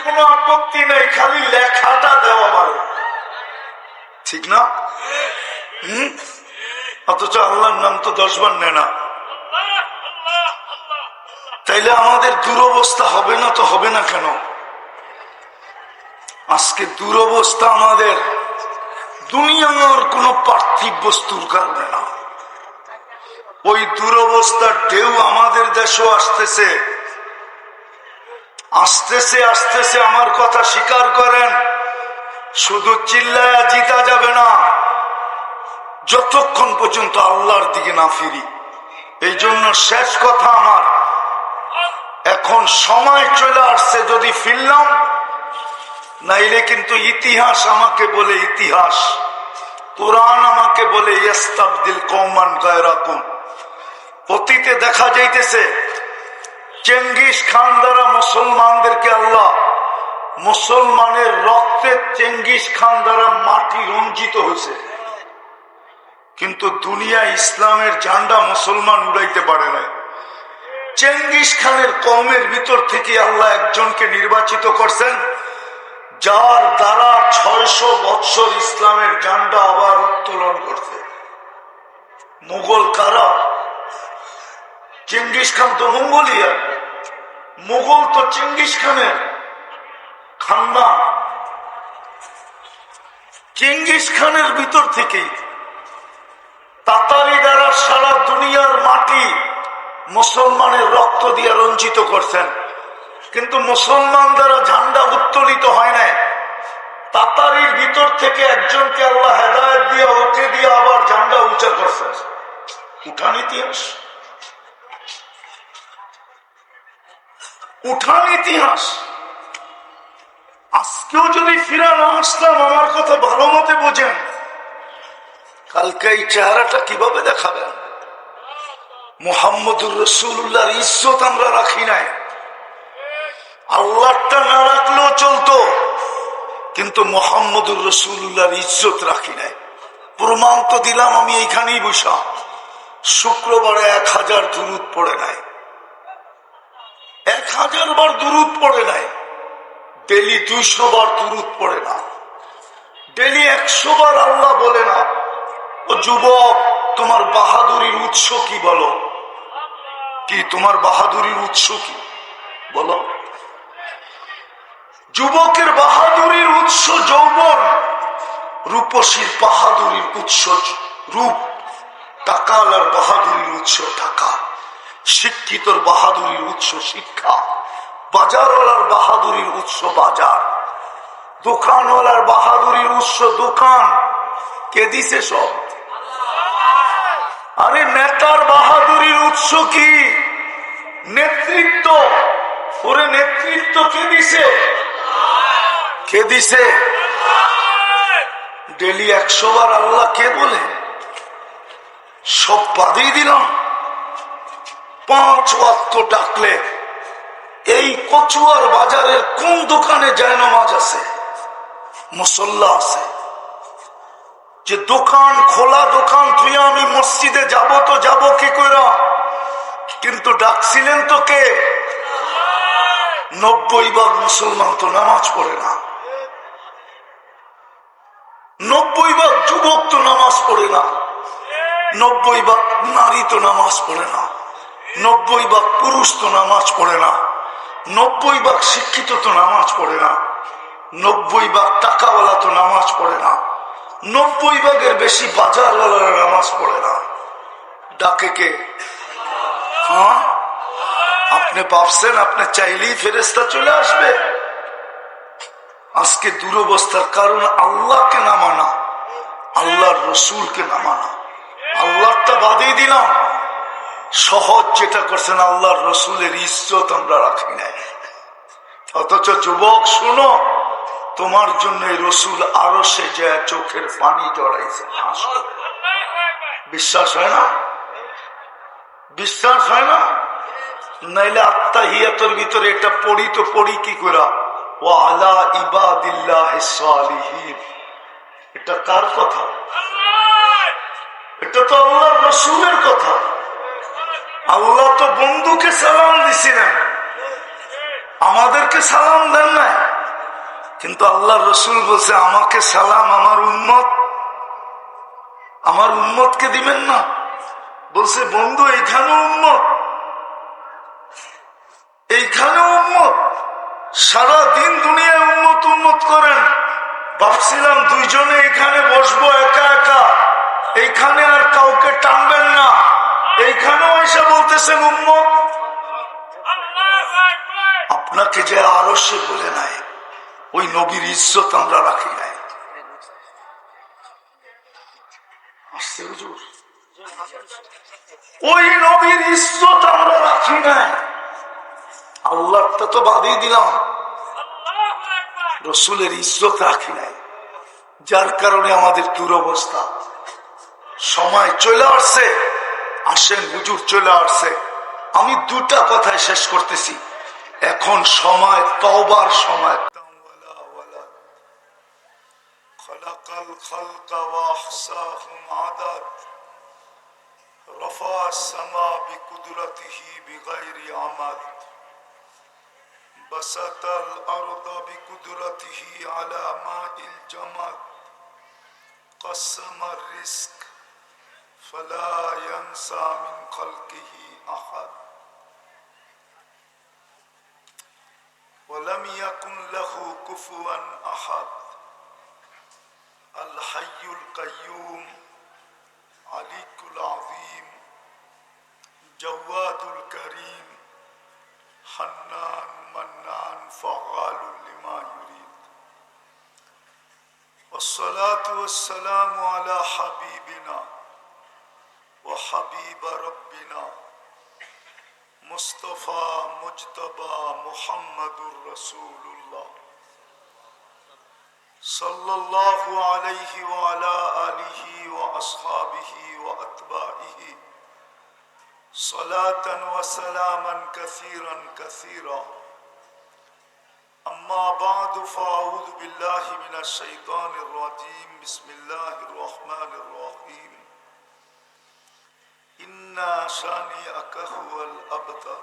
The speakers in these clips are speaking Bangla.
কোনো আপত্তি নেই, খালি লেখাটা দেওয়া ভালো, ঠিক না? অথচ আল্লাহর নাম তো 10 বার নেয় না। তাইলে আমাদের দুরবস্থা হবে না তো হবে না কেন? আজকে দুরবস্থা আমাদের দুনিয়ার কোন পার্থিব বস্তুর কারণে না, ওই দুরবস্থার ঢেউ আমাদের দেশেও আসতেছে আসতেছে আসতেছে। আমার কথা স্বীকার করেন, শুধু চিল্লায়া জিতা যাবে না যতক্ষণ পর্যন্ত আল্লাহর দিকে না ফিরি। এই জন্য শেষ কথা আমার, এখন সময় চলে আসছে, যদি ফিরলাম, নাইলে কিন্তু ইতিহাস আমাকে বলে, ইতিহাস কোরআন আমাকে বলে ইস্তাবদিল কওমান গায়রাকুম। অতীতে দেখা যাইতেছে চেঙ্গিস খান দ্বারা মুসলমানদেরকে আল্লাহ, মুসলমানের রক্তে চেঙ্গিস খান দ্বারা মাটি রঞ্জিত হয়েছে, কিন্তু দুনিয়া ইসলামের ঝান্ডা মুসলমান উড়াইতে পারে না। চেঙ্গিস খানের কওমের ভিতর থেকে আল্লাহ একজনকে নির্বাচিত করছেন, যার দ্বারা 600 বৎসর ইসলামের ঝান্ডা আবার উত্তোলন করছে। মুঘল কারা? চেঙ্গিস খান তো মঙ্গোলিয়া, মুঘল তো চেঙ্গিস খানের খানদান। চেঙ্গিস খানের ভিতর থেকেই তাতারি দ্বারা সারা দুনিয়ার মাটি মুসলমানের রক্ত দিয়ে রঞ্জিত করছেন, কিন্তু মুসলমান দ্বারা ঝান্ডা উত্তোলিত হয় নাই। তাতারির ভিতর থেকে একজনকে আল্লাহ হেদায়েত দিয়ে, ওকে দিয়ে আবার ঝান্ডা উঁচা করছেন। উঠান ইতিহাস, উঠান ইতিহাস। আজকেও যদি ফিরে না আসতাম, আমার কথা ভালো মতে বোঝেন, কালকে এই চেহারাটা কিভাবে দেখাবেন? মুহাম্মদুর রাসূলুল্লাহর ইজ্জত আমরা রাখি নাই। আল্লাহটা না রাখলেও চলতো, কিন্তু মুহাম্মদুর রাসূলুল্লাহর ইজ্জত রাখি নাই। প্রমাণ তো দিলাম আমি এইখানেই বসা। শুক্রবারে 1000 দুরূদ পড়ে নাই, 1000 বার দুরূদ পড়ে নাই। ডেলি 200 বার দুরূদ পড়ে না, ডেলি 100 বার আল্লাহ বলে না। ও যুবক, তোমার বাহাদুরির উৎস কি বলো? কি তোমার বাহাদুরির উৎস কি বলো? যুবকের বাহাদুরির উৎস যৌবন, রূপসীর বাহাদুরির উৎস রূপ, টাকাওয়ালার বাহাদুরির উৎস টাকা, শিক্ষিতর বাহাদুরির উৎস শিক্ষা, বাজারওয়ালার বাহাদুরির উৎস বাজার, দোকানওয়ালার বাহাদুরির উৎস দোকান। কে দিছে সব? আরে নেতার বাহাদুরির উৎস কি? নেতৃত্ব। ওরে নেতৃত্ব কে দিছে? কে দিছে? ডেলি 100 বার আল্লাহ কে বলে? সব বাদই দিলাম। 5 ওয়াক্ত ডাকলে এই কচুয়ার বাজারের কোন দোকানে জায়নামাজ আছে, মুসল্লা আছে? যে দোকান খোলা, দোকান তুই আমি মসজিদে যাব তো যাব কি করে? কিন্তু ডাকছিলেন তো কে? 90% মুসলমান তো নামাজ পড়ে না, 90% যুবক তো নামাজ পড়ে না, 90% নারী তো নামাজ পড়ে না, 90% পুরুষ তো নামাজ পড়ে না, 90% শিক্ষিত তো নামাজ পড়ে না, 90% টাকাওয়ালা তো নামাজ পড়ে না, 90% বেশি বাজারওয়ালারা নামাজ পড়ে না। ডাকে কে? হ্যাঁ, আপনি ভাবছেন আপনি চাইলেই ফেরেশতা চলে আসবে? আজকে দুরবস্থার কারণ আল্লাহকে না মানা, আল্লাহর রসুলকে না মানা। আল্লাহটা বাদই দিলাম, সহজ যেটা করছেন আল্লাহর রসুলের ইজ্জত আমরা রাখি নাই। অথচ যুবক শুনো, তোমার জন্য রসুল আরো সে যায় চোখের পানি জড়াইছে। বিশ্বাস হয় না? বিশ্বাস হয় না? নাইলে আত্মাহিয়াতের ভিতরে এটা পড়ি তো পড়ি কি করে? ওয়া আলা ইবাদিল্লাহিস সালিহিন। এটা কার কথা? এটা তো আল্লাহর রাসূলের কথা। আল্লাহ তো বন্ধুকে সালাম দিছিলেন, আমাদেরকে সালাম দেন না। কিন্তু আল্লাহ রসুল বলছে আমাকে সালাম আমার উম্মতকে দিবেন না? বলছে বন্ধু এইখানেও উম্মত, এইখানেও উম্মত, সারাদিন দুনিয়ায় উম্মত করেন। ভাবছিলাম দুইজনে এখানে বসবো একা একা, এইখানে আর কাউকে টানবেন না, এইখানেও এসে বলতেছেন উম্মত। আপনাকে যে আরো সে বলে নাই, ওই নবীর ইজ্জত আমরা রাখি নাই। ওই নবীর ইজ্জত আমরা রাখি নাই। আল্লাহটা তো বাদই দিলাম, রসুলের ইজ্জত রাখি নাই, যার কারণে আমাদের দুরবস্থা। সময় চলে আসছে, আসেন হুজুর চলে আসছে। আমি দুটা কথায় শেষ করতেছি। এখন সময় তওবার সময়। খলাকাল খালকা ওয়া আহসাহুম আদাদ, রফা আস-সামা বিকুদরতিহি বিগাইরি আমাদ, বাসাতাল আরদা বিকুদরতিহি আলা মাইল জামাদ, কাসামার রিজক ফালা ইয়ানসা মিন খালকিহি আহাদ, ওয়ালাম ইয়াকুন লাহু কুফুয়ান আহাদ। আল হাইয়ুল কাইয়ুম, আলিকুল আযীম, জাওয়াদুল করিম, হান্নান মান্নান ফাআলুল লিমা ইউরিদ। والصلاة والسلام على حبيبنا وحبيب ربنا مصطفى مجتبى محمد رسول الله صلى الله عليه وعلى آله وأصحابه وأتباعه صلاة وسلاما كثيرا كثيرا. أما بعد فأعوذ بالله من الشيطان الرجيم. بسم الله الرحمن الرحيم. إنا شانئك هو الأبتر.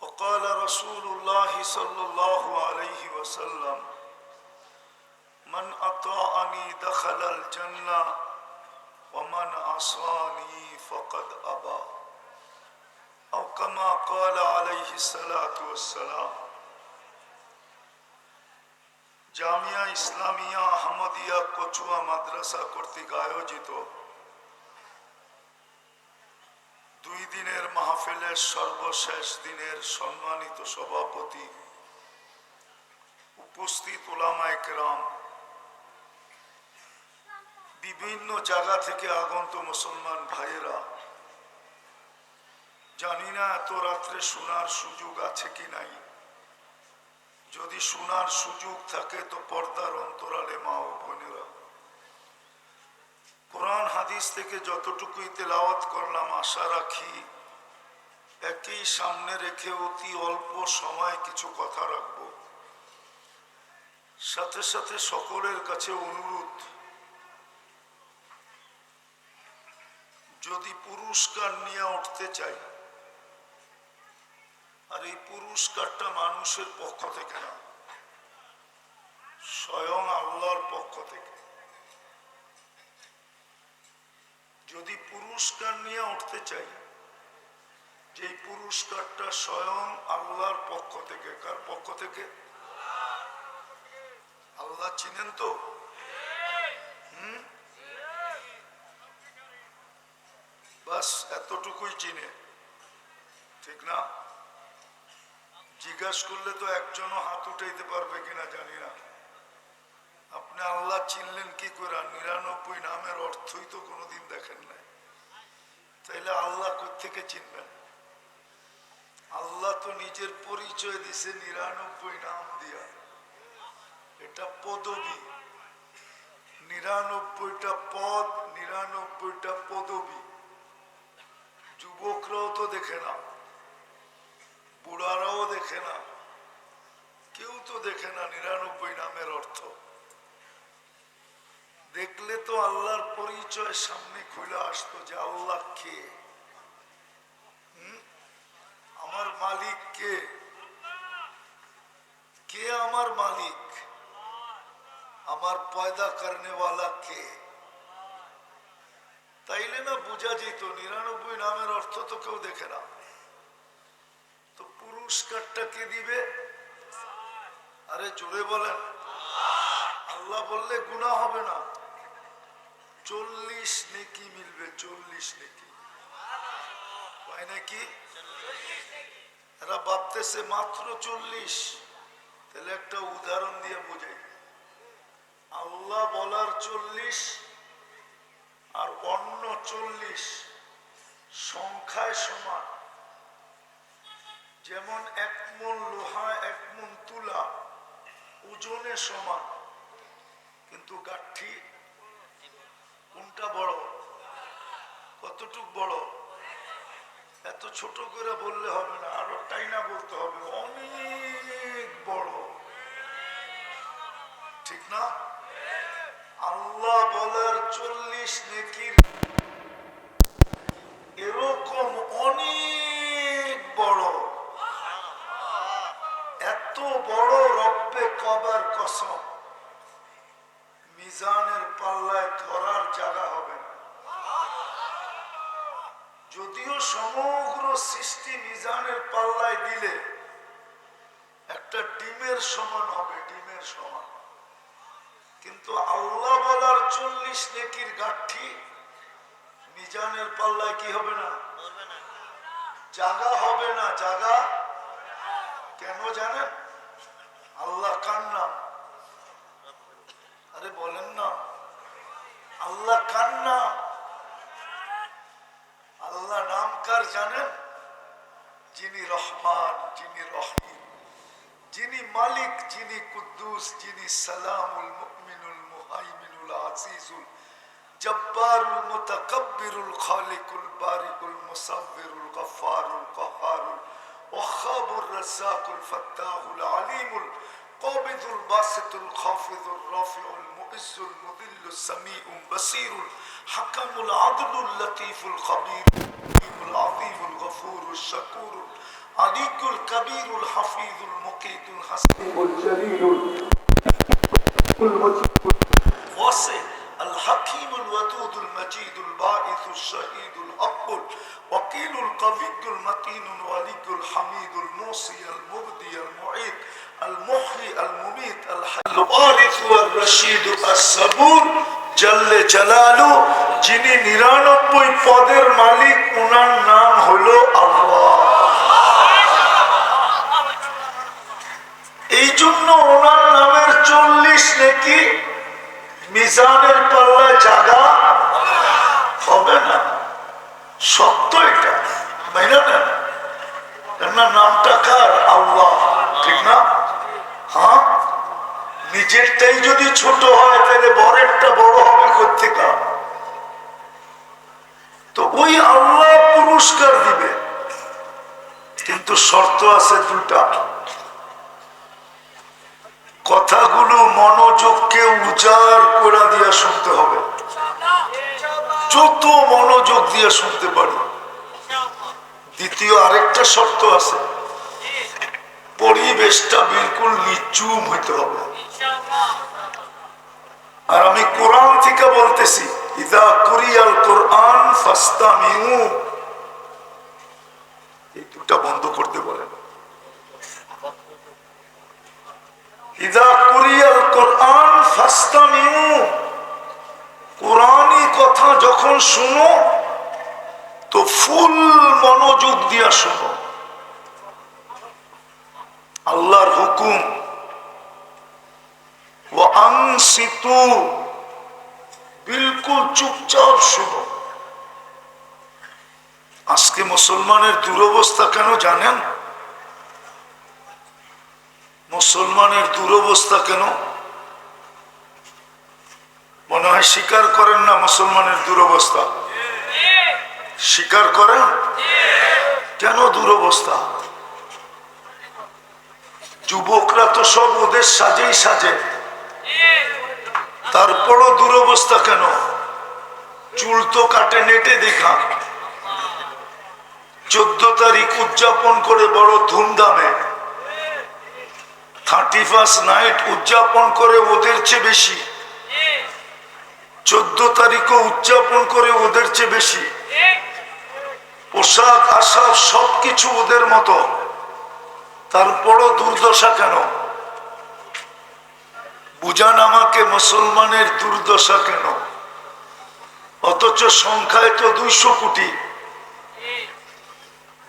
وقال رسول الله صلى الله عليه وسلم من أطاعني دخل الجنة ومن عصاني فقد أبى أو كما قال عليه الصلاة والسلام. জামিয়া ইসলামিয়া আহমদিয়া কচুয়া মাদ্রাসা কর্তৃক আয়োজিত 2 দিনের মাহফিলের সর্বশেষ দিনের সম্মানিত সভাপতি, উপস্থিত উলামায়ে কেরাম, বিভিন্ন জায়গা থেকে আগত মুসলমান ভাইয়েরা, জানি না এত রাত্রে শোনার সুযোগ আছে কি নাই। যদি শোনার সুযোগ থাকে তো পর্দার অন্তরালে মা ও বোনেরা, কোরআন হাদিস থেকে যতটুকুই তেলাওয়াত করলাম, আশা রাখি একই সামনে রেখে অতি অল্প সময় কিছু কথা রাখব। সাথে সাথে সকলের কাছে অনুরোধ, যদি পুরস্কার নিয়ে উঠতে চাই, আর এই পুরস্কারটা মানুষের পক্ষ থেকে না, স্বয়ং আল্লাহর পক্ষ থেকে, যদি পুরস্কার নিয়ে উঠতে চাই, যে পুরস্কারটা স্বয়ং আল্লাহর পক্ষ থেকে। কার পক্ষ থেকে? আল্লাহ চিনেন তো? বাস এতটুকুই চিনে, ঠিক না? জিজ্ঞাসা করলে তো একজনও হাত উঠাইতে পারবে কিনা জানি না। আপনি আল্লাহ চিনলেন কি করে? 99 নামের অর্থই তো কোনোদিন দেখেন নাই, তাইলে আল্লাহ কোত্থেকে চিনবেন? আল্লাহ তো নিজের পরিচয় দিছে 99 নাম দিয়া। এটা পদবী, 99টা পদ, 99টা পদবী। যুবকরাও তো দেখে না, বুড়ারাও দেখে না, কেউ তো দেখে না 99 নামের অর্থ। দেখলে তো আল্লাহর পরিচয় সামনে খুলে আসতো যে আল্লাহ কে, আমার মালিক কে। পয়দা করনে ওয়ালা কে, তাইলে না বুঝা যেত 99 নামের অর্থ তো কেউ দেখে না। তো পুরস্কারটা কে দিবে? আরে জোরে বলেন। আল্লাহ বললে গুনাহ হবে না, 40 নেকি মিলবে, 40 নেকি। হয় নাকি? এরা ভাবতেছে মাত্র 40। তাহলে একটা উদাহরণ দিয়ে বোঝাই। আল্লাহ বলার 40 আর অন্য 40 সংখ্যায় সমান। যেমন 1 মণ লোহা 1 মণ তুলা ওজনে সমান, কিন্তু গাঠি কোনটা বড়? কতটুক বড়? এত ছোট করে বললে হবে না, আরো টাইনা বলতে হবে, অনেক বড়। ঠিক না? আল্লাহ বলার 40 নেকির এরকম অনেক বড়। এত বড় রব্বে কবার কসম, মিজানের পাল্লায় ধরার জায়গা হবে না। যদিও সমগ্র সৃষ্টি মিজানের পাল্লায় দিলে একটা ডিমের সমান হবে, ডিমের সমান। কিন্তু আল্লাহ বলার 40 নেকির গাঠি মিজানের পাল্লায় কি হবে না? জায়গা হবে না। জায়গা কেন জানেন? আল্লাহ কার নাম? আরে বলেন না, আল্লাহ কার নাম? আল্লাহ নাম কার জানেন? যিনি রহমান, যিনি রহিম, যিনি মালিক, যিনি কুদ্দুস, যিনি সালামুল মুমিনুল মুহাইমিনুল আজিজুল জব্বারুল মুতাকাব্বিরুল খালিকুল বারিকুল মুসাব্বিরুল গফফারুল কাহ্হারুল ওয়াহ্হাবুর রাজ্জাকুল ফাত্তাহুল আলিমুল কাবিদুল বাসিতুল খাফিদুর রাফিউল মুইজ্জুল মুদিল্লুস সামিউল বাসীরুল হাকামুল আদলুল লতীফুল খবীরুল আযীমুল গফুরুশ শাকুরুল আলিকুল কবীরুল হাফিজুল মুকিতুল হাসিবুল জলিলুল ওয়াসি الحكيم الودود المجيد الباعث الشهيد الحق الوكيل القوي المتين الولي الحميد الموصي المبدي المعيد المحيي المميت الحي الوارث والرشيد الصبور جل جلاله যিনি 99 পদের মালিক, ওনার নাম হলো আল্লাহ। এই জন্য ওনার নামের 40 নেকি মিজানের পাল্লায় জায়গা হবে না। সত্য এটা, মাইনা নেন। আপনার নামটা কার? আল্লাহ, ঠিক না? হ্যাঁ, নিজেরটাই যদি ছোট হয় তাহলে বড়েরটা বড় হবে কোত্থেকে? তো ওই আল্লাহ পুরস্কার দিবে, কিন্তু শর্ত আছে দুটা। কথাগুলো মনোযোগকে উজাড় করে দিয়ে শুনতে হবে, যত মনোযোগ দিয়ে শুনতে পারি। দ্বিতীয় আরেকটা শর্ত আছে, পরিবেশটা বিলকুল নিচুম হইতে হবে। আর আমি কোরআন থেকে বলতেছি, ইযা কুরিয়াল কোরআন ফাসতামিউ। এই দুটা বন্ধ করতে বলেন। ইযা কুরিয়াল কোরআন ফাসতামিউ, কোরআনী কথা যখন শুনো তো ফুল মনোযোগ দিয়া শুনো। আল্লাহর হুকুম, ওয়া আনসিতু, বিলকুল চুপচাপ শুনো। আজকে মুসলমানের দুরবস্থা কেন জানেন? মুসলমানের দুরবস্থা কেন? মনে হয় স্বীকার করেন না মুসলমানের দুরবস্থা? স্বীকার করেন? কেন দুরবস্থা? যুবকরা তো সব ওদের সাজেই সাজে, তারপরও দুরবস্থা কেন? চুল তো কাটে নেটে দেখা। 14 তারিখ উদযাপন করে বড় ধুমধামে, 31st নাইট উদযাপন করে ওদের চেয়ে বেশি। 14 তারিখও উদযাপন করে ওদের চেয়ে বেশি, পোশাক আশাক সবকিছু ওদের মতো, তারপরও দুর্দশা কেন? বুঝান আমাকে, মুসলমানের দুর্দশা কেন? অথচ সংখ্যায় তো 200 কোটি,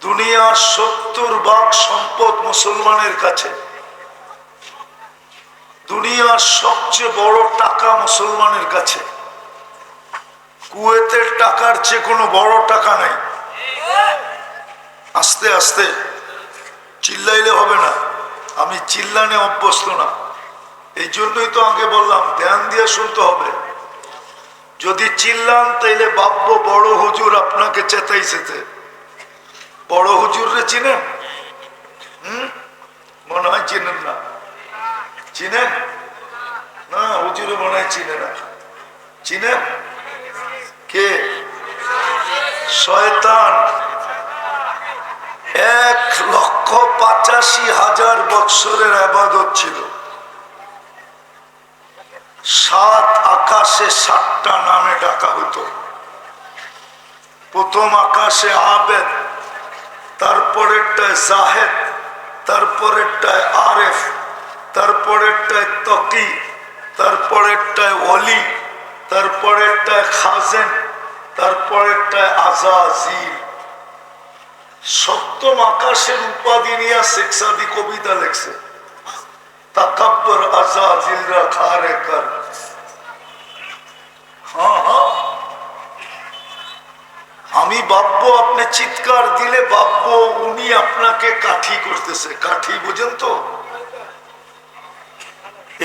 দুনিয়ার 70 ভাগ সম্পদ মুসলমানের কাছে, দুনিয়ার সবচেয়ে বড় টাকা মুসলমানের কাছে, কুয়েতের টাকার চেয়ে কোনো বড় টাকা নাই। আস্তে আস্তে চিল্লাইলে হবে না, আমি চিল্লানে অভ্যস্ত না, এই জন্যই তো আগে বললাম ধ্যান দিয়ে শুনতে হবে। যদি চিল্লান তাইলে ভাববো বড় হুজুর আপনাকে চেতাইছেতে। বড় হুজুর রে চিনেন? মনে হয় চিনেন না। চিনেন না? হুজুরে মনে হয় চিনে না। চিনেন? কে? শয়তান। 1,85,000 বৎসরের ইবাদত ছিল। 7 আকাশে 7টা নামে ডাকা হতো। প্রথম আকাশে আবেদ, তারপরেরটায় জাহেদ, তারপরেরটায় আরেফ, তারপরেরটায় তকি, তারপরেরটায় ওলি, তারপরেরটায় খাজেন, তারপরেরটায় আজাজিল। সপ্তম আকাশের উপাধি নিয়ে শেখ সাদি কবিতা লেখছে, তাকাব্বর আজাজিলরা খারে কর। হ্যাঁ হ্যাঁ, আমি ভাববো আপনি চিৎকার দিলে ভাববো উনি আপনাকে কাঠি করতেছে। কাঠি বুঝেন তো?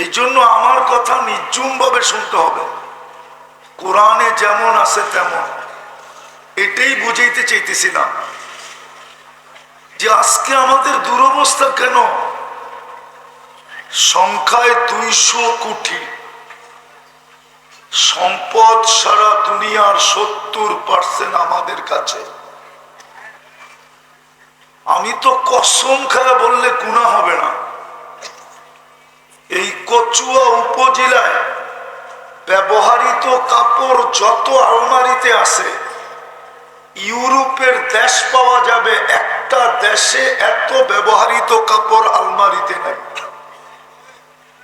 এই জন্য আমার কথা নির্জুম ভাবে শুনতে হবে, কোরআনে যেমন আছে তেমন। এটাই বুঝাইতে চাইতেছি না যে আজকে আমাদের দুরবস্থা কেন। সংখ্যায় 200 কোটি, সম্পদ সারা দুনিয়ার 70% আমাদের কাছে। আমি তো কসম খায় বললে গুনাহ হবে না, এই কচুয়া উপজেলায় ব্যবহৃত কাপড় যত আলমারিতে আছে, ইউরোপের দেশ পাওয়া যাবে, একটা দেশে এত ব্যবহৃত কাপড় আলমারিতে নাই।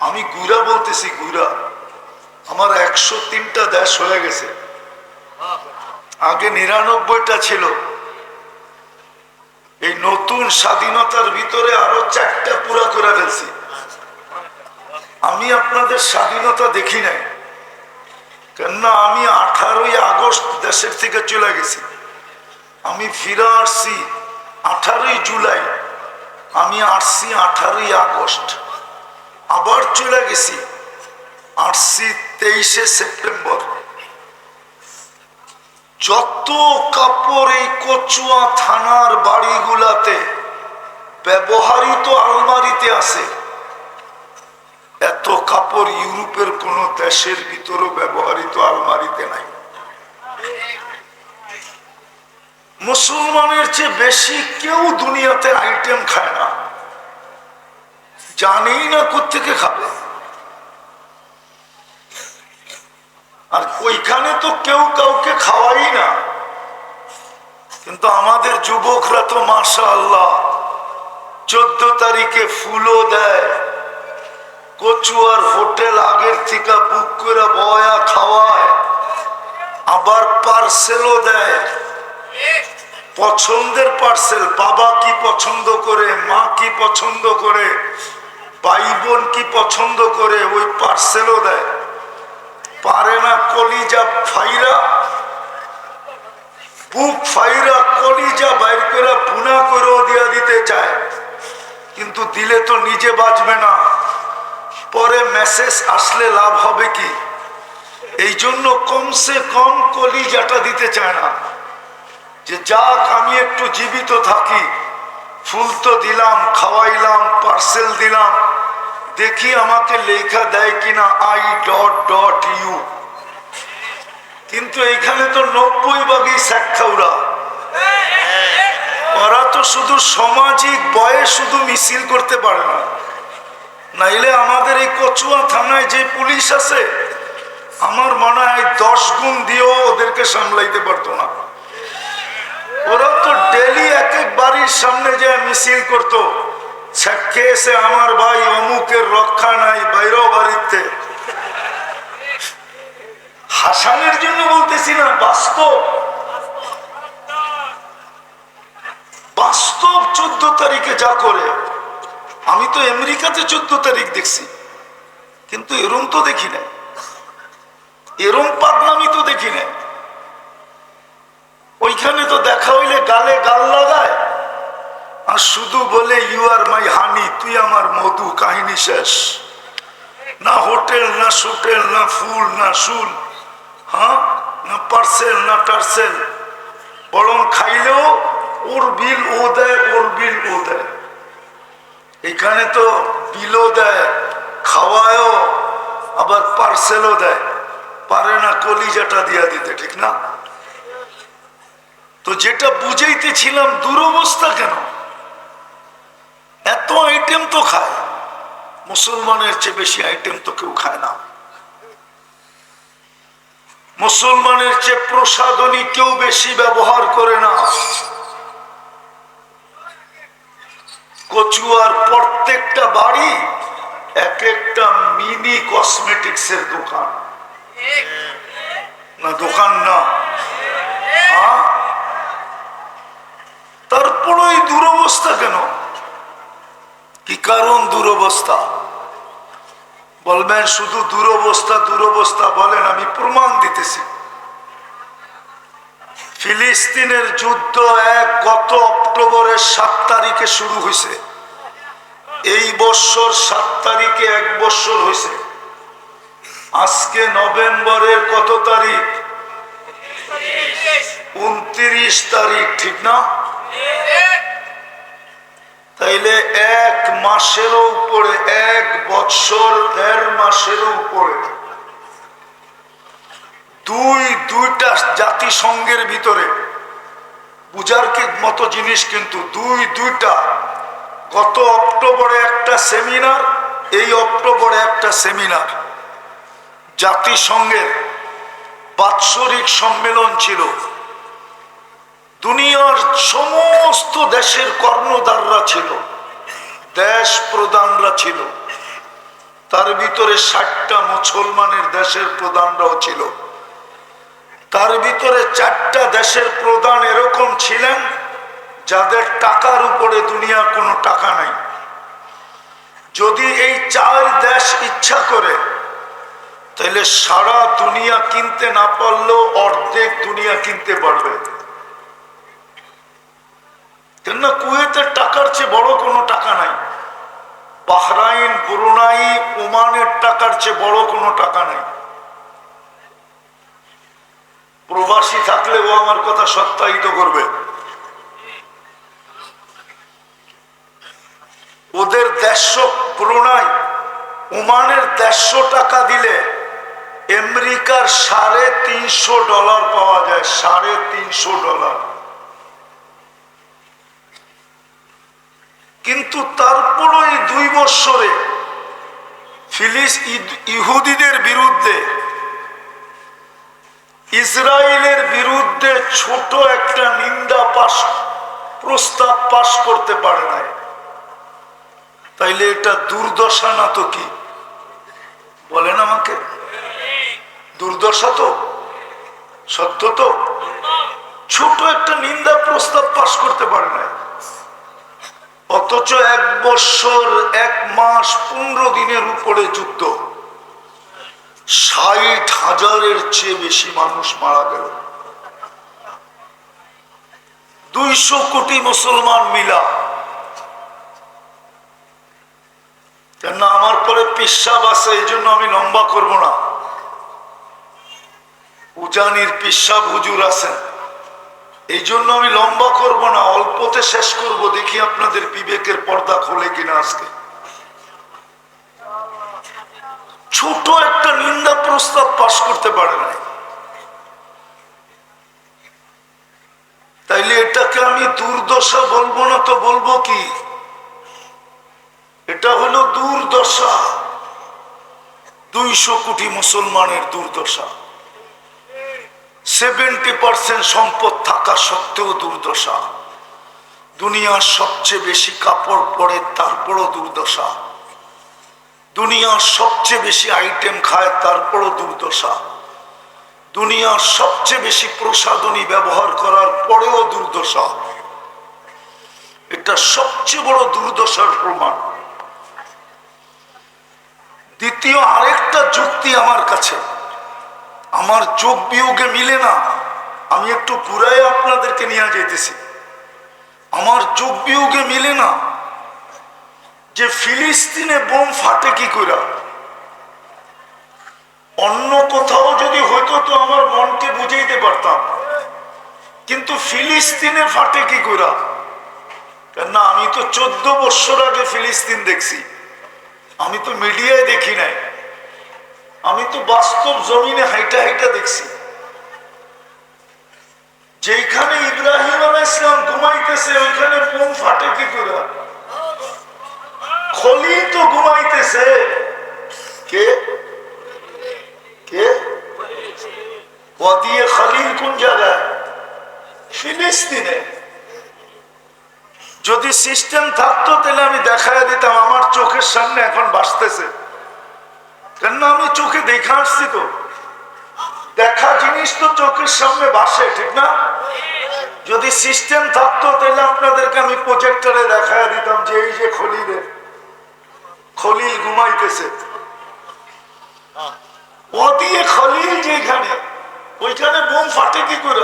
আমি গুইরা বলতেছি, গুইরা। আমার 103টা দেশ হয়ে গেছে, আগে 99টা ছিল। এই নতুন স্বাধীনতার ভিতরে আরো 4টা পুরা করে ফেলছি। আমি আপনাদের স্বাধীনতা দেখি নাই, কেননা আমি 18ই আগস্ট দেশের থেকে চলে গেছি। আমি ফিরে আসছি 18ই জুলাই, আমি আসছি 18ই আগস্ট, আবার চলে গেছি, আসছি 23শে সেপ্টেম্বর। যত কাপড় এই কচুয়া থানার বাড়িগুলাতে ব্যবহৃত আলমারিতে আছে, এত কাপড় ইউরোপের কোন দেশের ভিতরও ব্যবহৃত আলমারিতে নাই। মুসলমানের চেয়ে বেশি কেউ দুনিয়াতে আইটেম খায় না, জানেই না কোত্থেকে খাবে। আর ওইখানে তো কেউ কাউকে খাওয়াই না, কিন্তু আমাদের যুবকরা তো মাশাআল্লাহ 14 তারিখে ফুলও দেয়, কচুয়ার হোটেল আগের থেকে বুক করে বয়া খাওয়ায়, আবার পার্সেলও দেয়, পছন্দের পার্সেল। বাবা কি পছন্দ করে, মা কি পছন্দ করে, ভাই বোন কি পছন্দ করে, ওই পার্সেলও দেয়। পারে না কলিজা ফাইরা, বুক ফাইরা কলিজা বাইর করে ভুনা করেও দিয়া দিতে চায়, কিন্তু দিলে তো নিজে বাঁচবে না, পরে মেসেজ আসলে লাভ হবে কি? এই জন্য কমসে কম কলিজাটা দিতে চায় না, যে যাক আমি একটু জীবিত থাকি, ফুল তো দিলাম, খাওয়াইলাম, পার্সেল দিলাম, দেখি আমাকে লেখা দেয় কিনা I.U। কিন্তু এইখানে তো 90% শেখাউরা, ওরা তো শুধু সামাজিক বয়ে শুধু মিছিল করতে পারে না। নাইলে আমাদের এই কচুয়া থানায় যে পুলিশ আছে, আমার মনে হয় 10 গুণ দিয়েও ওদেরকে সামলাইতে পারতো না। ওরা তো ডেলি এক এক বাড়ির সামনে যে মিছিল করতো, খেয়েছে আমার ভাই অমুকের রক্ষা নাই, বাইরেও বাড়িতে। হাসানের জন্য বলতেছি না, বাস্তব বাস্তব 14 তারিখে যা করে। আমি তো আমেরিকাতে 14 তারিখ দেখছি, কিন্তু এরম তো দেখি না, এরম পাগলামি তো দেখি না। ওইখানে তো দেখা হইলে গালে গাল লাগায় আর শুধু বলে ইউ আর মাই হানি, তুই আমার মধু, কাহিনী শেষ। না হোটেল, না সোটেল, না ফুল, না শুল, হ্যাঁ, না পার্সেল, না টার্সেল। বরং খাইলেও ওর বিল ও দেয়, ওর বিল ও দেয়। এখানে তো বিলও দেয়, খাওয়ায়ও, আবার পার্সেলও দেয়, পারে না কলিজাটা দিয়া দিতে, ঠিক না? তো যেটা বুঝাইতেছিলাম, দুরবস্থা কেন? এত আইটেম তো খায়, মুসলমানের চেয়ে বেশি আইটেম তো কেউ খায় না। মুসলমানের চেয়ে প্রসাধনী কেউ বেশি ব্যবহার করে না। কচুয়ার প্রত্যেকটা বাড়ি এক একটা মিনি কসমেটিক্স এর দোকান, না দোকান না? তারপরে এই দুরবস্থা কেন? কি কারণ দুরবস্থা? বলবেন শুধু দুরবস্থা দুরবস্থা বলেন, আমি প্রমাণ দিতেছি। ফিলিস্তিনের যুদ্ধ গত অক্টোবরের 7 তারিখে শুরু হয়েছে। এই বছর 7 তারিখে 1 বছর হয়েছে। আজকে নভেম্বরের কত তারিখ? 29 তারিখ, ঠিক না? তাইলে 1 মাসেরও উপরে, 1 বছর 1.5 মাসেরও উপরে দুইটা জাতিসংঘের ভিতরে বুঝার মতো জিনিস, কিন্তু দুইটা। গত অক্টোবরে একটা সেমিনার, এই অক্টোবরে একটা সেমিনার। জাতিসংঘের বাৎসরিক সম্মেলন ছিল। দুনিয়ার সমস্ত দেশের কর্ণধাররা ছিল, দেশ প্রধানরা ছিল। তার ভিতরে 60টা মুসলমানের দেশের প্রধানরাও ছিল। তার ভিতরে 4টা দেশের প্রধান এরকম ছিলেন যাদের টাকার উপরে দুনিয়া কোনো টাকা নাই। যদি এই 4 দেশ ইচ্ছা করে, তাহলে সারা দুনিয়া কিনতে না পারলেও অর্ধেক দুনিয়া কিনতে পারবে। কেননা কুয়েতের টাকার চেয়ে বড় কোনো টাকা নাই, বাহরাইন, ব্রুনাই, ওমানের টাকার চেয়ে বড় কোনো টাকা নাই। প্রবাসী থাকলে ও আমার কথা সত্যায়িত করবে। ওদের 150, ব্রুনাই, ওমানের 150 টাকা দিলে আমেরিকার $350 পাওয়া যায়, $350। কিন্তু তারপরও এই 2 বছরে ইহুদিদের বিরুদ্ধে, ইসরায়েলের বিরুদ্ধে ছোট একটা নিন্দা প্রস্তাব পাশ করতে পারে নাই। তাইলে এটা দুর্দশা না তো কি? বলেন আমাকে, দুর্দশা তো? সত্য তো? ছোট একটা নিন্দা প্রস্তাব পাশ করতে পারে নাই। অথচ 1 বছর 1 মাস 15 দিনের উপরে যুদ্ধ, 60,000-এর চেয়ে বেশি মানুষ মারা গেল। 200 কোটি মুসলমান মিলা। কেন আমার পরে পিসাব আছে, এই জন্য আমি লম্বা করব না। উজানির পিসাব হুজুর আছেন, এই জন্য আমি লম্বা করব না, অল্পতে শেষ করব। দেখি আপনাদের বিবেকের পর্দা খোলে কিনা আজকে। ছোট একটা নিন্দা প্রস্তাব পাশ করতে পারে নাই। তাইলে এটাকে আমি দুর্দশা বলবো না তো বলবো কি? এটা হলো দুর্দশা। 200 কোটি মুসলমানের দুর্দশা, 70% সম্পদ থাকা সত্ত্বেও দুর্দশা, দুনিয়ার সবচেয়ে বেশি কাপড় পরে তারপরও দুর্দশা, দুনিয়ার সবচেয়ে বেশি আইটেম খায় তারপরও দুর্দশা, দুনিয়ার সবচেয়ে বেশি প্রসাধনী ব্যবহার করার পরেও দুর্দশা। এটা সবচেয়ে বড় দুর্দশার প্রমাণ। দ্বিতীয় আরেকটা যুক্তি আমার কাছে, আমার যোগ বিয়োগে মিলে না। আমি একটু ঘুরাই আপনাদেরকে নিয়ে যেতেছি। আমার যোগ বিয়োগে মিলে না যে ফিলিস্তিনে বোম ফাটে কি করে। অন্য কোথাও যদি হইতো তো আমার মনকে বুঝাইতে পারতাম, কিন্তু ফিলিস্তিনে ফাটে কি করে? কেননা আমি তো 14 বছর আগে ফিলিস্তিন দেখছি, আমি তো মিডিয়ায় দেখি নাই, আমি তো বাস্তব জমিনে হাইটা হাইটা দেখছি। যেখানে ইব্রাহিম আলাইহিস সালাম ঘুমাইতেছে ওইখানে বোম ফাটে কি করে? খলিল তো ঘুমাইতেছে। কে কে ওয়াদি খলিল কোন জায়গায়? ফিলিস্তিনে। যদি সিস্টেম থাকতো তাহলে আমি দেখায় দিতাম, আমার চোখের সামনে এখন ভাসতেছে। কেন আমি চোখে দেখা আসছি, তো দেখা জিনিস তো চোখের সামনে ভাসে, ঠিক না? যদি সিস্টেম থাকতো তাহলে আপনাদেরকে আমি প্রজেক্টরে দেখায় দিতাম যে এই যে খলিল ঘুমাইতেছে। ওদিকে খলিল যেখানে, ওইখানে বোম ফাটে কি করে?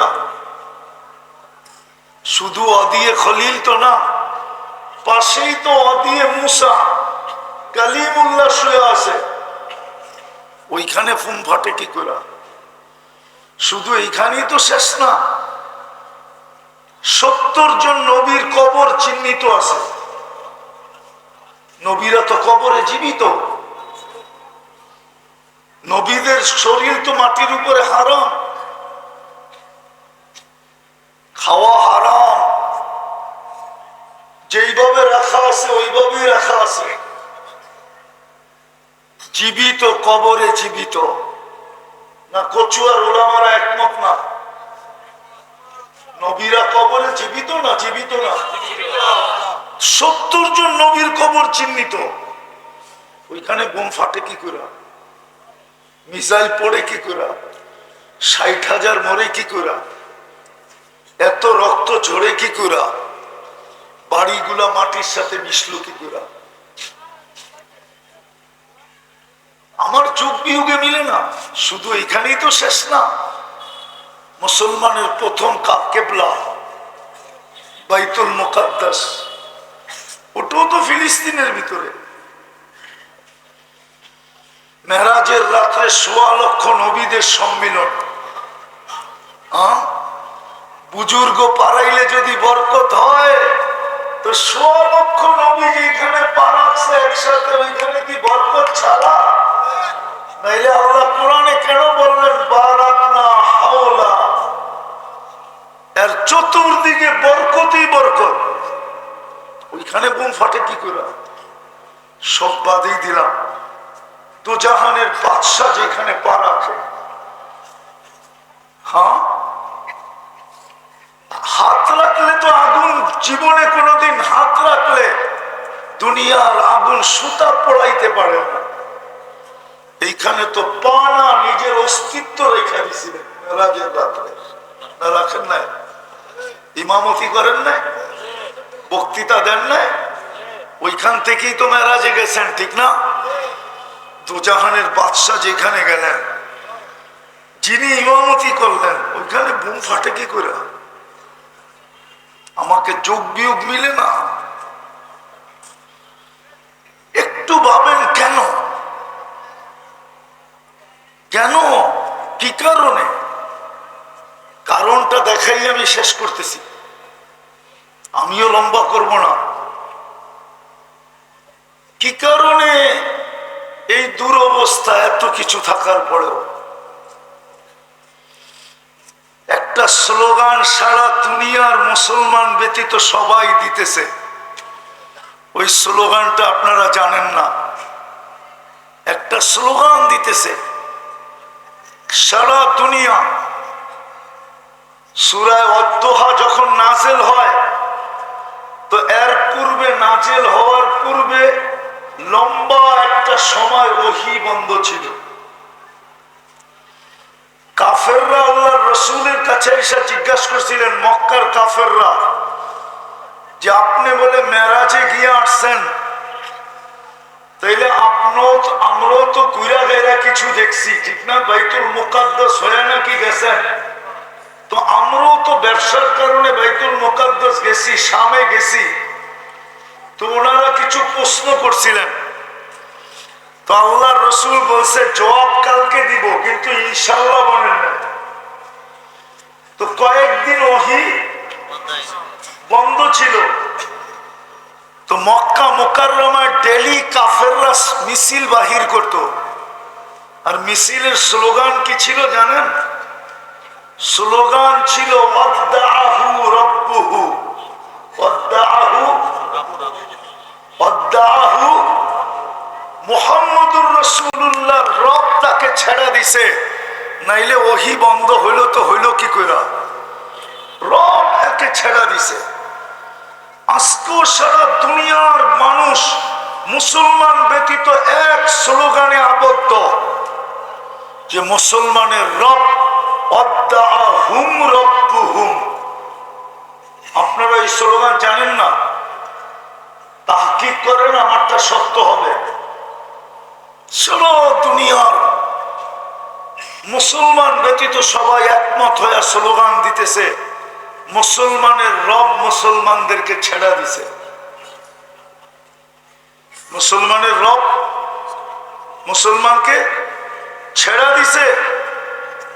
শুধু অদিয়ে খলিল তো না, পাশেই তো অদিয়ে মুসা কালিমুল্লাহ শুয়ে আছে, ওইখানে বোম ফাটে কি করে? শুধু এইখানেই তো শেষ না, 70 জন নবীর কবর চিহ্নিত আছে। নবীরা তো কবরে জীবিত, নবীদের শরীর তো মাটির উপরে হারাম, খাওয়া হারাম, যেইভাবে রাখা আছে ওইভাবেই রাখা আছে। জীবিত কবরে জীবিত না? কচুয়ার ওলামারা একমত না? নবীরা কবরে জীবিত না? জীবিত না? 70 জন নবীর কবর চিহ্নিত, ওইখানে বোম ফাটে কি করে? মিসাইল পড়ে কি করে? 60,000 মরে কি করে? এত রক্ত ঝরে কি করে? বাড়িগুলা মাটির সাথে মিশলো কি করে? আমার যুগ বিয়োগে মিলে না। শুধু এখানেই তো শেষ না, মুসলমানের প্রথম কেবলা বাইতুল মুকাদ্দাস, ওটাও তো ফিলিস্তিনের ভিতরে। মেরাজের রাত্রে 1.25 লক্ষ নবীদের সম্মিলন। বুজুর্গ পারাইলে যদি বরকত হয় তো 1.25 লক্ষ নবী যেখানে পা রাখছে একসাথে, ওইখানে কি বরকত ছাড়া? নাইলে আল্লাহ কোরআনে কেন বললেন বারাকনা হাওলা? এর চতুর্দিকে বরকতই বরকত, ওইখানে বোম ফাটে কি করে? সব বাদই দিলাম, দোজাহানের বাদশা যেখানে পা রাখে, হ্যাঁ, হাত রাখলে তো আগুন, জীবনে কোনোদিন হাত রাখলে দুনিয়ার আগুন সুতা পড়াইতে পারে না। এইখানে তো পা না, নিজের অস্তিত্ব রেখে দিয়েছিলেন মেরাজের রাত্রে। না রাখেন নাই? ইমামতি করেন নাই? বক্তৃতা দেন নাই? ওইখান থেকেই তো মেরাজে গেছেন, ঠিক না? দোজাহানের বাদশা যেখানে গেলেন, যিনি ইমামতি করলেন, ওইখানে বোম ফাটে কি করে? আমাকে যোগ বিয়োগ মিলে না। একটু ভাবেন কেন? কেন? কি কারণে? কারণটা দেখাই আমি শেষ করতেছি, আমিও লম্বা করব না। কি কারণে এই দুরবস্থা এত কিছু থাকার পরেও? একটা স্লোগান সারা দুনিয়ার মুসলমান ব্যতীত সবাই দিতেছে, ওই স্লোগানটা আপনারা জানেন না। একটা একটা স্লোগান দিতেছে সারা দুনিয়া। সূরা ওয়াদ-দুহা যখন নাযিল হয় তো এর পূর্বে, নাযিল হওয়ার পূর্বে লম্বা একটা সময় ওহী বন্ধ ছিল। কাফেররা আল্লাহর রাসূলের কাছে এসে জিজ্ঞাসা করছিলেন, মক্কার কাফেররা, যে আপনি বলে মেরাজে গিয়ে আসছেন, তাইলে আমরাও তো ঘুরা গাইরা কিছু দেখছি, ঠিক না? বাইতুল মুকাদ্দাস হয়ে নাকি গেছেন, তো আমরাও তো ব্যবসার কারণে বাইতুল মুকাদ্দাস গেছি, শামে গেছি। তো ওনারা কিছু প্রশ্ন করছিলেন, তো আল্লাহর রাসূল বলছে জবাব কালকে দিব, কিন্তু ইনশাআল্লাহ বলেন না। তো কয়েকদিন ওহী বন্ধ ছিল। তো মক্কা মুকাররমায় ডেলি কাফেররা মিছিল বাহির করত, আর মিছিলের স্লোগান কি ছিল জানেন? স্লোগান ছিল ওয়াদ্দাহু রাব্বুহু, ওয়াদ্দাহু মুহাম্মদুর রাসূলুল্লাহর রব তাকে ছেড়ে দিছে, নাইলে ওহী বন্ধ হইল তো হইল কি কইরা? রব একে ছেড়ে দিছে। আজকেও সারা দুনিয়ার মানুষ মুসলমান ব্যতীত এক স্লোগানে আবদ্ধ, যে মুসলমানের রব ওয়াদ্দাহুম রাব্বুহুম। আপনারা এই স্লোগান জানেন না? তাহকিক করেন, আমারটা সত্য হবে। সারা দুনিয়ার মুসলমান ব্যতীত সবাই একমত হয়ে স্লোগান দিতেছে, মুসলমানের রব মুসলমানদেরকে ছেড়া দিছে। মুসলমানের রব মুসলমানকে ছেড়া দিছে,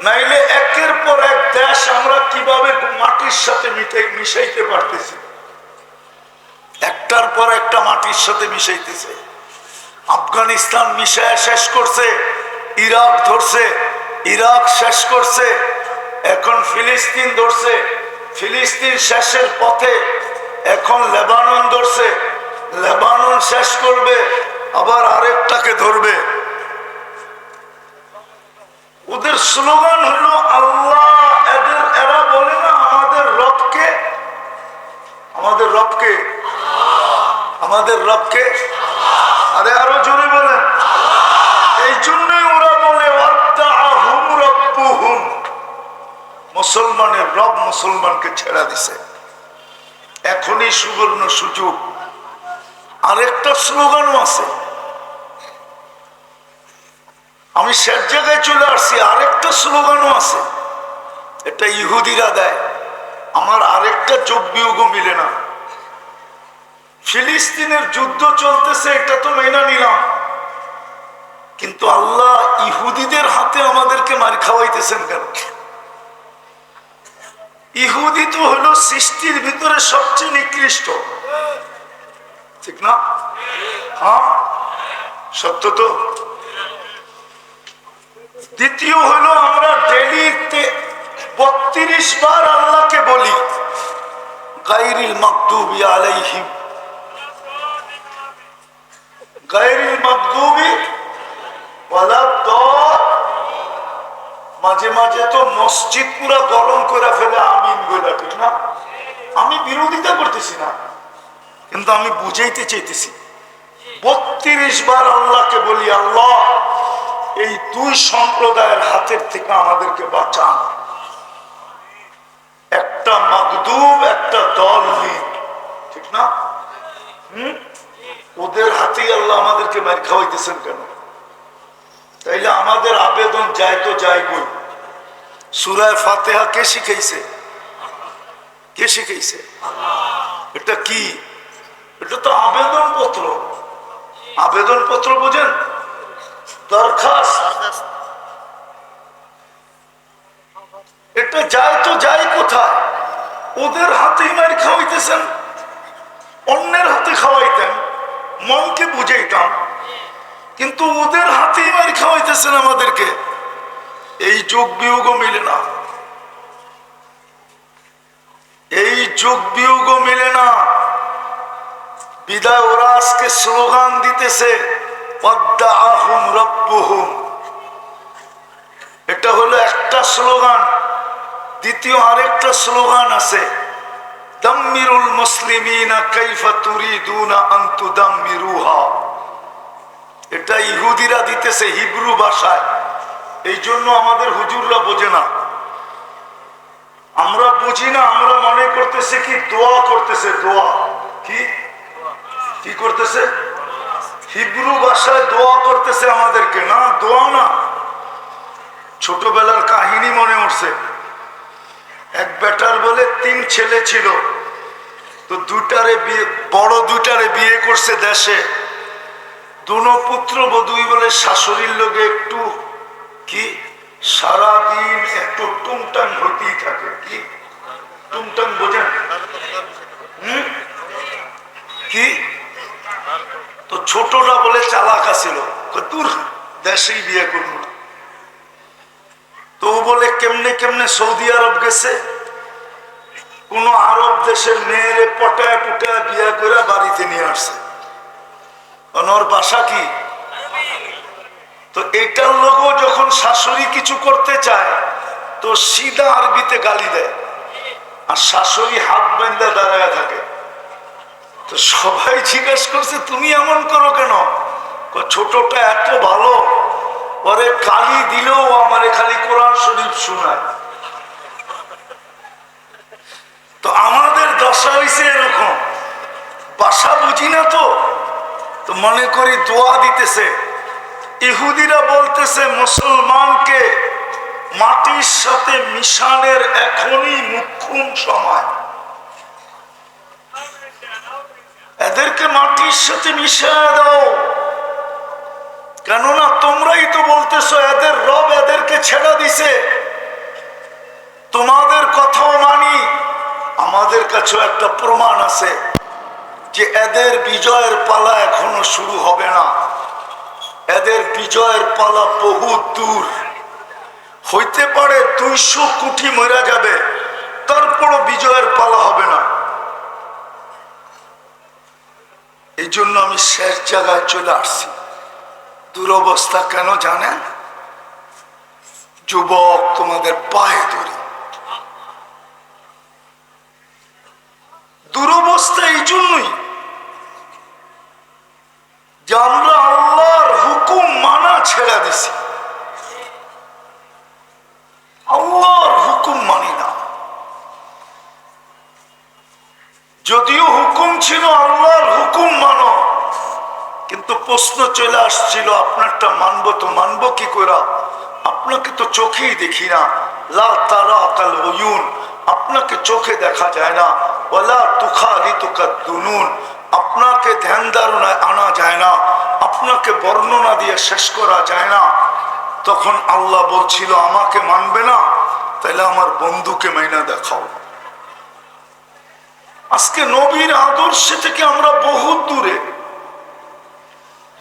নাইলে একের পর এক দেশ আমরা কিভাবে মাটির সাথে মিশাইতে পারতেছি, একটার পর একটা মাটির সাথে মিশাইতেছে। আফগানিস্তান মিশায় শেষ করছে, ইরাক ধরছে, ইরাক শেষ করছে, এখন ফিলিস্তিন ধরছে, ফিলিস্তিন শেষের পথে, এখন লেবানন ধরছে, লেবানন শেষ করবে, আবার আরেকটাকে ধরবে। ওদের স্লোগান হলো আল্লাহ। এরা বলে না আমাদের রবকে, আমাদের রবকে, আমাদের রবকে, আরে আরো জোরে বলেন। এই জন্যই ওরা বলে ওয়াদ্দাহুম রাব্বুহুম, মুসলমানের রব মুসলমানকে ছেড়া দিছে। এখনই সুবর্ণ সুযোগ। আরেকটা স্লোগানও আছে, আমি শেষ জায়গায় চলে আসছি। আরেকটা স্লোগানও আছে, এটা ইহুদিরা দেয়। আমার আরেকটা যোগ বিয়োগ মিলে না। ফিলিস্তিনের যুদ্ধ চলতেছে, এটা তো মেনে নিলাম, কিন্তু আল্লাহ ইহুদিদের হাতে আমাদেরকে মার খাওয়াইতেছেন কেন? ইহুদি তো হলো সৃষ্টির ভিতরে সবচেয়ে নিকৃষ্ট, ঠিক না? হ্যাঁ, সত্য তো। দ্বিতীয় হলো আমরা ডেলিতে 32 বার আল্লাহকে বলি গায়রিল মাগদুবি আলাইহিম, গায়রিল মাগদুবি ওয়ালাদ-দাল। মাঝে মাঝে তো মসজিদ পুরা গরম করে ফেলে আমিন বলে, ঠিক না? আমি বিরোধিতা করতেছি না, কিন্তু আমি বুঝাইতে চাইতেছি। 32 বার আল্লাহকে বলি, আল্লাহ এই দুই সম্প্রদায়ের হাতের থেকে আমাদেরকে বাঁচান। একটা মাগদুব, একটা দল, ঠিক না? ওদের হাতেই আল্লাহ আমাদেরকে মার খাওয়াইতেছেন কেন? তাইলে আমাদের আবেদন যায় তো যায় কই? সূরা ফাতিহা কে শিখাইছে? কে শিখাইছে? এটা কি? এটা তো আবেদন পত্র। আবেদন পত্র বুঝেন? দরখাস্ত। এটা যায় তো যায় কোথায়? ওদের হাতেই মার খাওয়াইতেছেন। অন্যের হাতে খাওয়াইতেন, মনকে বুঝাইতাম, কিন্তু ওদের হাতেই মার খাওয়াইতেছেন আমাদেরকে। এই যোগ বিয়োগ মিলে না, এই যোগ বিয়োগ মিলে না। বিদায় ওরা আজকে স্লোগান দিতেছে ওয়াদ্দাআহুম রাব্বুহুম। এটা হলো একটা স্লোগান। দ্বিতীয় আরেকটা স্লোগান আছে, দাম্মিরুল মুসলিমিনা কাইফা তুরিদুনা আন তুদাম্মিরুহা। এটা ইহুদিরা দিতেছে হিব্রু ভাষায়, এই জন্য আমাদের হুজুররা বোঝে না, আমরা বুঝি না। আমরা মনে করতেছে কি দোয়া করতেছে, দোয়া কি কি করতেছে, হিব্রু ভাষায় দোয়া করতেছে আমাদেরকে। না, দোয়া না। ছোটবেলার কাহিনী মনে উঠছে। এক বেটার বলে 3 ছেলে ছিল, তো বড় দুটারে বিয়ে করছে দেশে। দুনো পুত্র বধূই বলে শাশুড়ির লোকে একটু কি সারাদিন একটু টুংটাং হইতেই থাকে। কি টুংটাং বোঝেন? কি? তো ছোটটা বলে চালাক আছিল, তোর দেশেই বিয়ে করবো না। তো বলে কেমনে কেমনে সৌদি আরব গেছে, কোন আরব দেশের মেয়েরে পটায় পুটায় বিয়ে করে বাড়িতে নিয়ে আসছে। ওর বাসা কি? তো এটার লোকও যখন শাশুড়ি কিছু করতে চায় তো সিধা আরবিতে গালি দেয়, আর শাশুড়ি হাত বেঁধে দাঁড়ায় থাকে। তো সবাই জিজ্ঞেস করছে তুমি এমন করো কেন? ছোটটা এত ভালো, পরে গালি দিলেও আমারে খালি কোরআন শরীফ শোনায়। তো আমাদের দশা হইছে এরকম, ভাষা বুঝি না তো তো মনে করি দোয়া দিতেছে। ইহুদিরা বলতেছে মুসলমানকে মাটির সাথে মিশানের এখনই মুখ্যম সময়। এদেরকে মাটির সাথে মিশিয়ে দাও, কেননা তোমরাই তো বলতেছো এদের রব এদেরকে ছেড়ে দিছে। তোমাদের কথাও মানি, আমাদের কাছেও একটা প্রমাণ আছে যে এদের বিজয়ের পালা এখনো শুরু হবে না। এদের বিজয়ের পালা বহু দূর। হইতে পারে 200 কোটি মরে যাবে, তারপরও বিজয়ের পালা হবে না। এই জন্য আমি শেষ জায়গায় চলে আসছি। দুরবস্থা কেন জানেন? যুবক, তোমাদের পায়ে ধরি। দুরবস্থা এই জন্যই যে আমরা আল্লাহর হুকুম মানা ছেড়ে দিছি, আল্লাহর হুকুম মানি না। যদিও হুকুম ছিল আল্লাহর হুকুম মানো, কিন্তু প্রশ্ন চলে আসছিল আপনারটা মানবো তো মানবো কি করে? আপনাকে তো চোখেই দেখি না, লা তারা কাল উয়ুন, আপনাকে চোখে দেখা যায় না। ওয়ালা তুখালিতুকা দুনুন, আপনাকে ধ্যান ধারণায় আনা যায় না, আপনাকে বর্ণনা দিয়ে শেষ করা যায় না। তখন আল্লাহ বলছিল আমাকে মানবে না, তাহলে আমার বন্ধুকে মাইনা দেখাও। আজকে নবীর আদর্শ থেকে আমরা বহু দূরে।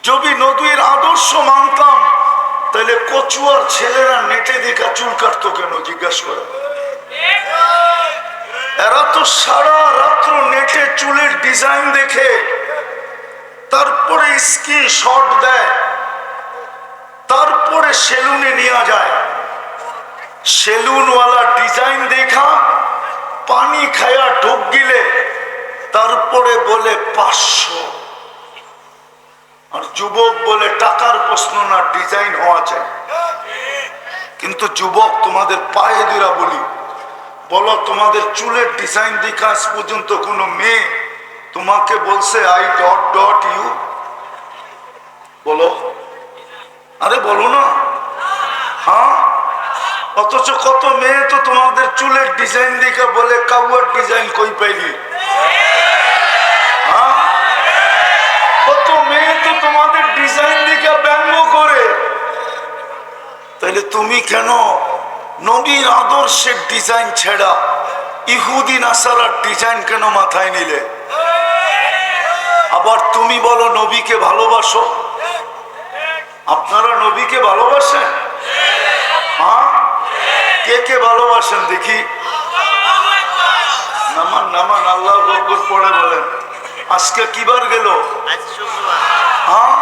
যদি নবীর আদর্শ মানতাম তাহলে কচুয়ার ছেলেরা নেটে দেখা চুল কাটতো কেন? জিজ্ঞাসা করে। এরা তো সারা রাত্র নেটে চুলের ডিজাইন দেখে তারপরে স্ক্রিনশট দেয়, তারপরে সেলুনে নিয়ে যায়। সেলুনওয়ালা ডিজাইন দেখা পানি খায়া ঢোক গিলে তারপরে বলে 500। আর যুবক বলে টাকার প্রশ্ন না, ডিজাইন হওয়া চাই। কিন্তু যুবক, তোমাদের পায়ে দিরা বলি, বলো তোমাদের চুলের ডিজাইন দেখা আজ পর্যন্ত কোনো মেয়ে তোমাকে বলছে আই ডট ডট ইউ? বলো, আরে বলো না। হ্যাঁ, অথচ কত মেয়ে তো তোমাদের চুলের ডিজাইন দেখে বলে কাউয়ার ডিজাইন কই পাইলি? হ্যাঁ, কত মেয়ে তো তোমাদের ডিজাইন দেখে ব্যঙ্গ করে। তাহলে তুমি কেন নবীর আদর্শের ডিজাইন ছেড়া ইহুদি নাসারার ডিজাইন কেন মাথায় নিলে? আবার তুমি বলো নবীকে ভালোবাসো। আপনারা নবীকে ভালোবাসেন? হ্যাঁ, কে কে ভালোবাসেন দেখি? নামান নামান, আল্লাহ আকবার পড়ে বলেন। আজকে কিবার গেল? হ্যাঁ,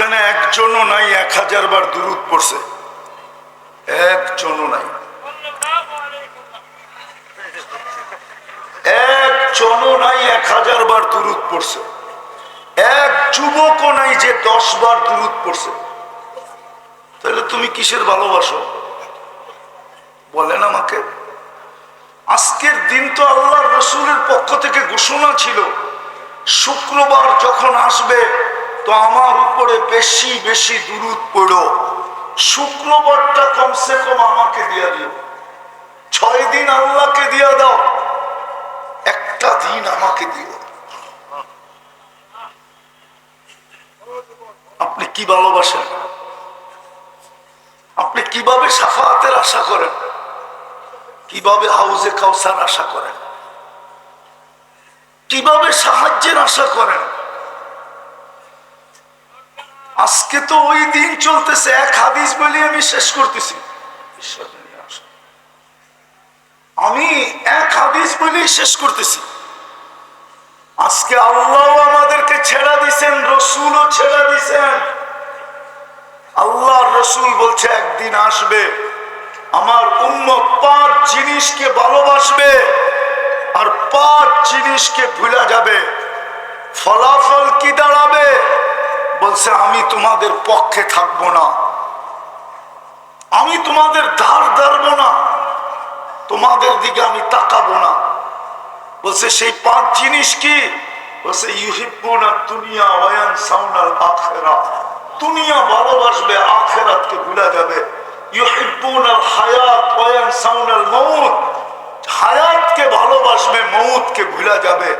এখানে একজনও নাই 1000 বার দুরূদ পড়ছে, একজনও নাই, একজনও নাই 1000 বার দুরূদ পড়ছে, এক যুবকও নাই যে 10 বার দুরূদ পড়ছে। তাহলে তুমি কিসের ভালোবাসো বলেন আমাকে? আজকের দিন তো আল্লাহর রাসূলের পক্ষ থেকে ঘোষণা ছিল, শুক্রবার যখন আসবে তো আমার উপরে বেশি বেশি দুরূদ পড়ো। শুক্রবারটা কমসে কম আমাকে দিয়া দিও, 6 দিন আল্লাহকে দিয়া দাও, একটা দিন আমাকে দিও। আপনি কি ভালোবাসেন? আপনি কিভাবে শাফাআতের আশা করেন? কিভাবে হাউজে কাউসার আশা করেন? কিভাবে সাহায্যের আশা করেন? আজকে তো ওই দিন চলতেছে, এক হাদিস বলি আমি শেষ করতেছি, আমি এক হাদিস বলি শেষ করতেছি। আজকে আল্লাহ আমাদেরকে ছেড়া দিছেন, রসুলও ছেড়া দিছেন। আল্লাহর রসুল বলছে একদিন আসবে আমার উম্মত 5 জিনিসকে ভালোবাসবে আর 5 জিনিসকে ভুলা যাবে। ফলাফল কি দাঁড়াবে? বলছে আমি তোমাদের পক্ষে থাকবো না, আমি তোমাদের ধার ধারবো না, তোমাদের দিকে আমি তাকাবো না। বলছে সেই 5 জিনিস কি? বলছে ইউহিব্বুনা দুনিয়া ওয়া ইয়ানসাউনাল আখিরাহ, দুনিয়া ভালোবাসবে, আখিরাতকে ভুলা যাবে। ইউহিব্বুনাল হায়াত ওয়া ইয়ানসাউনাল মাউত, হায়াতকে ভালোবাসবে, মউতকে ভুলা যাবে।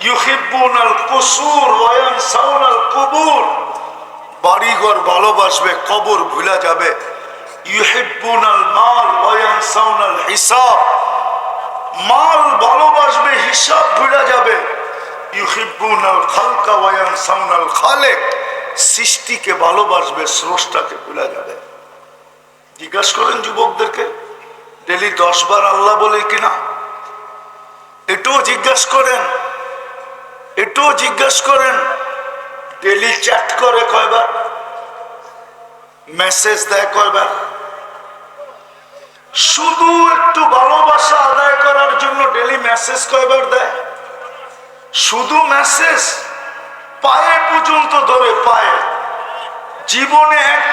ইউহিব্বুনাল কুসুর ওয়া ইয়ানসাউনাল কুবুর, বাড়িঘর ভালোবাসবে, কবর ভুলা যাবে। ইউহিব্বুনাল মাল ওয়া ইয়ানসাউনাল হিসাব, মাল ভালোবাসবে, হিসাব ভুলা যাবে। ইউহিব্বুনাল খালকা ওয়া ইয়ানসাউনাল খালিক, সৃষ্টিকে ভালোবাসবে, স্রষ্টাকে ভুলা যাবে। জিজ্ঞাসা করেন যুবকদেরকে, ডেলি 10 বার আল্লাহ বলে কিনা? এটাও জিজ্ঞাসা করেন, এটাও জিজ্ঞাসা করেন ডেলি চ্যাট করে কয়বার, মেসেজ দেয় কয়বার? শুধু একটু ভালোবাসা আদায় করার জন্য ডেলি মেসেজ কয়বার দেয়? শুধু মেসেজ, পায়ে পর্যন্ত ধরে, পায়ে। জীবনে এক